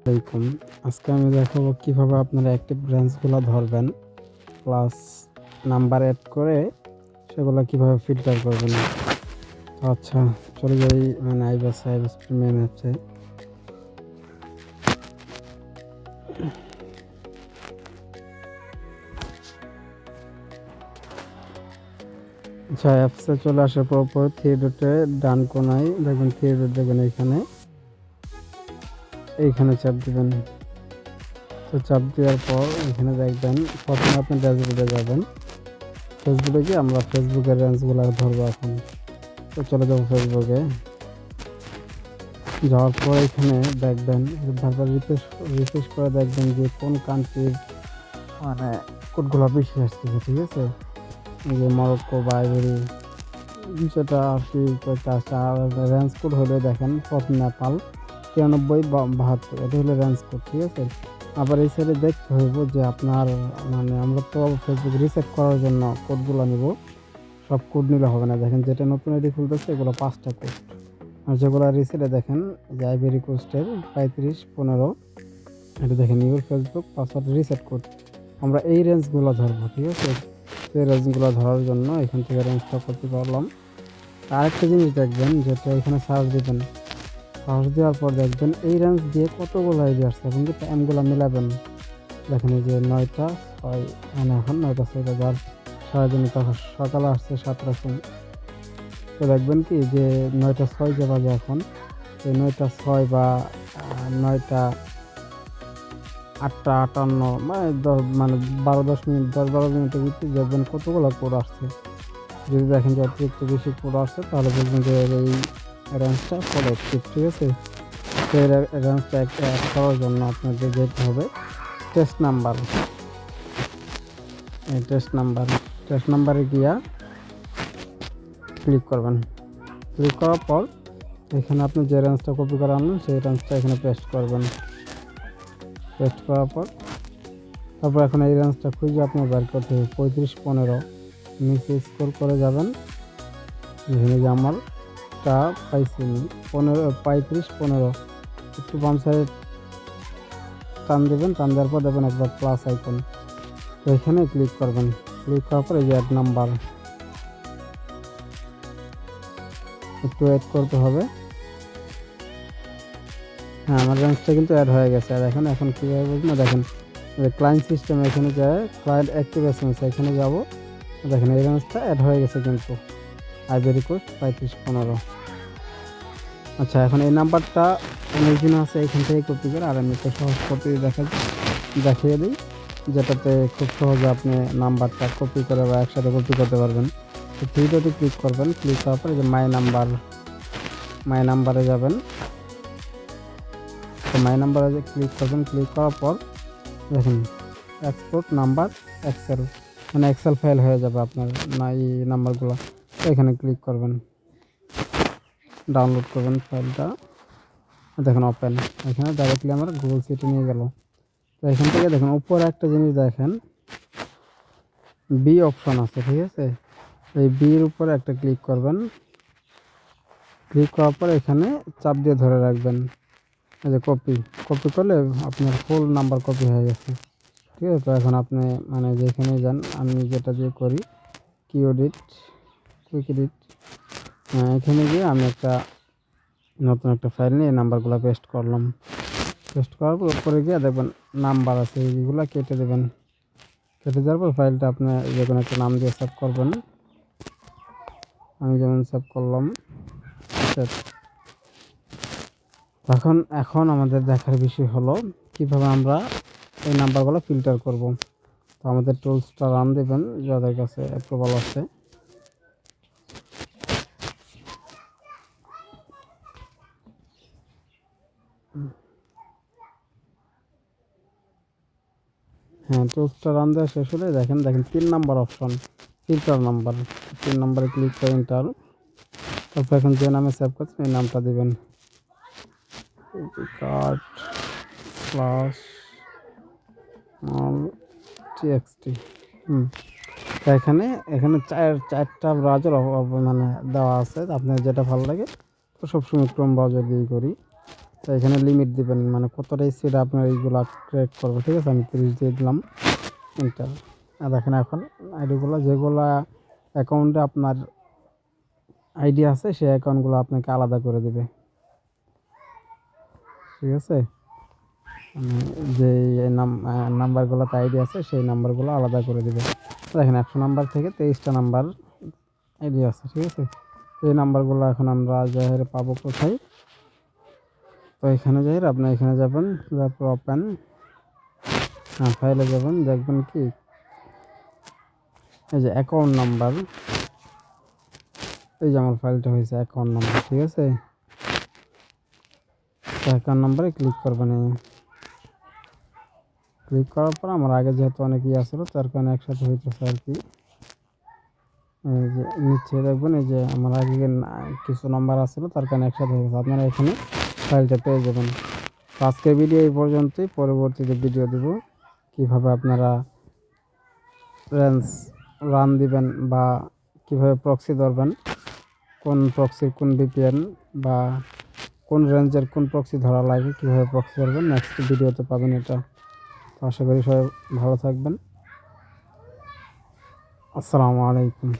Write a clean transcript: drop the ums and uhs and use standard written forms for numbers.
আলাইকুম। আজকে আমি দেখাবো কিভাবে আপনারা অ্যাক্টিভ ব্রাঞ্চগুলো ধরবেন প্লাস নাম্বার অ্যাড করে সেগুলো কিভাবে ফিল্টার করবেন। আচ্ছা, চলে যাই আইবাস প্রিমিয়াম অ্যাপসে। আচ্ছা, অ্যাপসে চলে আসার পর থ্রি ডটে ডান কোনায় দেখবেন, থ্রি ডট দেখবেন, এইখানে চাপ দিবেন। তো চাপ দেওয়ার পর এখানে দেখবেন প্রথমে আপনি ড্যাশবোর্ডে যাবেন। ফেসবুকে গিয়ে আমরা ফেসবুকের রেঞ্জগুলো ধরবো এখন। তো চলে যাবো ফেসবুকে। যাওয়ার পর এখানে দেখবেন বারবার রিফ্রেশ করে দেখবেন যে কোন কান্ট্রির কোডগুলো বেশি আসতেছে। ঠিক আছে, এই যে মরক্কো বা আইভরি, যেটা আর কি রেঞ্জ কোড হলে দেখেন প্রথম নেপাল 9372, এটা হলো রেঞ্জ কোড। ঠিক আছে, আবার এই সাইডে দেখতে হইব যে আপনার আমরা তো ফেসবুক রিসেট করার জন্য কোডগুলো নিব। সব কোড নিলে হবে না। দেখেন যেটা নতুন আইডি খুলতেছে এগুলো 5টা কোড, আর যেগুলো রিসেটে দেখেন যে আইভরি কোস্টের 3515, এটা দেখেন your Facebook password reset code. আমরা এই রেঞ্জগুলো ধরবো। ঠিক আছে, এই রেঞ্জগুলো ধরার জন্য এখান থেকে রেঞ্জটা করতে পারলাম। আরেকটা জিনিস দেখবেন, যেটা এখানে সার্চ দিবেন। সার্চ দেওয়ার পর দেখবেন এই রেঞ্জ দিয়ে কতগুলো আইডি আসছে এবং কি টাইমগুলো মিলাবেন। দেখেন এই যে 9টা 6, এখন 9টা 6 যার সারাদিন সকালে আসছে 7টার সময়। তো দেখবেন কি যে 9টা 6 যে বাজে এখন, এই 9টা 6 বা 9টা 8টা 58 12-10 মিনিট, 10-12 মিনিটের ভিতরে দেখবেন কতগুলো কোড আসছে। যদি দেখেন যে অতিরিক্ত বেশি কোড আসছে তাহলে বুঝবেন যে এই রেঞ্জটা পজিটিভ। ঠিক আছে, সেই রেঞ্জটা অ্যাড করার জন্য আপনাদের যেতে হবে টেস্ট নাম্বার। এই টেস্ট নাম্বারে গিয়া ক্লিক করবেন। ক্লিক করার পর এখানে আপনি যে রেঞ্জটা কপি করে আনলেন সেই রেঞ্জটা এখানে পেস্ট করবেন। পেস্ট করার পর তারপর এখন এই রেঞ্জটা খুঁজে আপনি বের করতে হবে 3515, নিচে স্ক্রল করে যাবেন। এখানে যে আমারটা পাইছি 3515, একটু বাম সাইডে টান দেবেন। টান দেওয়ার পর দেবেন একবার প্লাস আইকন, তো এখানে ক্লিক করবেন। ক্লিক করার পর এই যে অ্যাড নাম্বার একটু অ্যাড করতে হবে। হ্যাঁ, আমার রেঞ্জটা কিন্তু অ্যাড হয়ে গেছে। আর এখন কীভাবে বুঝবো, দেখেন ক্লায়েন্ট সিস্টেম, এখানে যায় ক্লায়েন্ট অ্যাক্টিভ এসএমএস, এখানে যাব। দেখেন এই রেঞ্জটা অ্যাড হয়ে গেছে কিন্তু আইভরি কোড 3515। আচ্ছা, এখন এই নাম্বারটা অনেকদিন আছে, এখান থেকে কপি করে আর আমি তো সহজ কপি দেখিয়ে দিই, যেটাতে খুব সহজে আপনি নাম্বারটা কপি করে বা একসাথে কপি করতে পারবেন। তো থ্রিটাতে ক্লিক করবেন। ক্লিক করার পরে যে মাই নাম্বারে যাবেন। তো মাই নাম্বারে যে ক্লিক করবেন। ক্লিক করার পর দেখেন export number excel, excel file হয়ে যাবে আপনার এই নাম্বারগুলো। তো এখানে ক্লিক করবেন, ডাউনলোড করবেন ফাইলটা। দেখেন ওপেন, এখানে ডাইরেক্টলি আমার গুগল সিটে নিয়ে গেল। তো এখান থেকে দেখেন উপরে একটা জিনিস দেখেন বি অপশন আছে। ঠিক আছে, এই বির উপরে একটা ক্লিক করবেন। ক্লিক করার পর এখানে চাপ দিয়ে ধরে রাখবেন। এই যে কপি করলে আপনার ফুল নাম্বার কপি হয়ে গেছে। ঠিক আছে, তো এখন আপনি যেখানে যান, আমি যেটা দিয়ে করি কুইক এডিট, এখানে গিয়ে আমি নতুন একটা ফাইল নিয়ে নাম্বারগুলো পেস্ট করলাম। পেস্ট করার পর উপরে গিয়ে দেখবেন নাম্বার আছে, এইগুলো কেটে দেবেন। কেটে দেওয়ার পর ফাইলটা আপনি যে কোনো একটা নাম দিয়ে সেভ করবেন। আমি যেমন সেভ করলাম সেভ। এখন আমাদের দেখার বিষয় হলো কিভাবে আমরা এই নাম্বারগুলো ফিল্টার করব। তো আমাদের টুলসটা রান দেবেন যাদের কাছে অ্যাপ্রুভাল আছে। হ্যাঁ, টুলসটা রান দেওয়া শেষ হলে দেখেন 3 নাম্বার অপশন, ফিল্টার নাম্বার। 3 নাম্বারে ক্লিক করে এন্টার। তারপর এখন যে নামে সেভ করছেন এই নামটা দিবেন, কার্ড প্লাস টিএক্সটি। তো এখানে চারটা ব্রাউজার দেওয়া আছে, আপনার যেটা ভালো লাগে। তো সবসময় ক্রোম ব্রাউজার দিয়েই করি। তো এখানে লিমিট দিবেন, মানে কতটা স্পিড আপনার এইগুলো ক্রিয়েট করবে। ঠিক আছে, আমি 30 দিয়ে দিলাম, এন্টার। আর দেখেন এখন আইডিগুলো যেগুলা অ্যাকাউন্টে আপনার আইডি আছে সেই অ্যাকাউন্টগুলো আপনাকে আলাদা করে দিবে। ঠিক আছে, যে নাম্বারগুলোতে আইডি আছে সেই নাম্বারগুলো আলাদা করে দিবে। দেখেন 100 নাম্বার থেকে 23টা নাম্বার আইডি আছে। ঠিক আছে, এই নাম্বারগুলো এখন আমরা যাই পাবো কোথায়? তো এখানে যাই, আপনি এখানে যাবেন, তারপর ওপেন, ফাইলে যাবেন, দেখবেন কি এই যে অ্যাকাউন্ট নাম্বার, এই যে আমার ফাইলটা হয়েছে অ্যাকাউন্ট নাম্বার। ঠিক আছে, অ্যাকাউন্ট নাম্বারে ক্লিক করবেন। ক্লিক করার পর আমার আগে যেহেতু অনেক আসলো তার কারণে একসাথে হইতেছে আর কি। এই যে নিচে দেখবেন এই যে আমার আগে কিছু নাম্বার আসলো তার কারণে একসাথে হয়ে গেছে। আপনারা এখানে ফাইলটা পেয়ে যাবেন। আজকের ভিডিও এই পর্যন্তই, পরবর্তীতে ভিডিও দেব কিভাবে আপনারা রেঞ্জ রান দিবেন বা কিভাবে প্রক্সি ধরবেন, কোন প্রক্সির কোন ভিপিএন বা কোন রেঞ্জের কোন প্রক্সি ধরা লাগে, কীভাবে প্রক্সি ধরবেন নেক্সট ভিডিওতে পাবেন এটা। তো আশা করি সবাই ভালো থাকবেন। আসসালামু আলাইকুম।